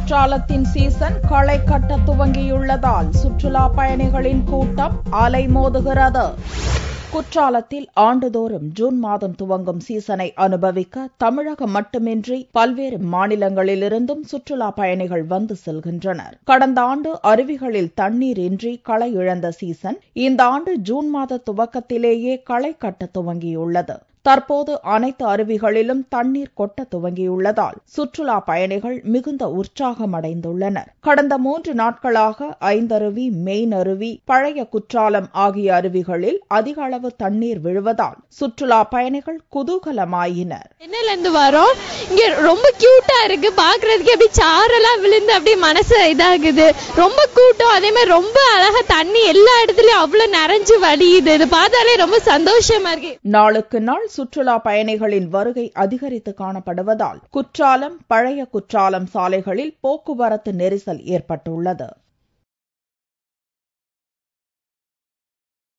குற்றாலத்தின் season களை கட்ட துவங்கியுள்ளதால் சுற்றுலா பயணிகளின் கூட்டம் அலைமோதுகிறது. குற்றாலத்தில் ஆண்டுதோறும் ஜூன் மாதம் துவங்கும் சீசனை அனுபவிக்க தமிழகம் மட்டுமின்றி பல்வேறு மாநிலங்களிலிருந்தும் சுற்றுலா பயணிகள் வந்து செல்கின்றனர். கடந்த ஆண்டு அருவிகளில் தண்ணீர் இன்றி களை இழந்த சீசன் இந்த ஆண்டு ஜூன் மாத துவக்கத்திலேயே களை கட்ட துவங்கியுள்ளது. தற்போது அனைத்து அருவிகளிலும் தண்ணீர் கொட்ட துவங்கியுள்ளதால் சுற்றுலா பயணிகள் மிகுந்த உற்சாகமடைந்துள்ளனர். கடந்த 3 நாட்களாக ஐந்தருவி, மெயின் அருவி, பழைய குற்றாலம் ஆகிய அருவிகளில் அதிக அளவு தண்ணீர் விழுவதால் சுற்றுலா பயணிகள் குதூகலமாயினர். சென்னையிலிருந்து வரோம். இங்க ரொம்ப கியூட்டா இருக்கு, பாக்குறதுக்கு அப்படி சாரெல்லாம் விழுந்து அப்படியே மனசு இதாகுது. ரொம்ப கூட்டம், அதே மாதிரி ரொம்ப அழகா தண்ணி எல்லா இடத்துலயும் அவ்வளவு நிறைஞ்சு வடியுது. இது பார்த்தாலே ரொம்ப சந்தோஷமா இருக்கு. நாளுக்கு நாள் சுற்றுலா பயணிகளின் வருகை அதிகரித்து காணப்படுவதால் குற்றாலம், பழைய குற்றாலம் சாலைகளில் போக்குவரத்து நெரிசல் ஏற்பட்டுள்ளது.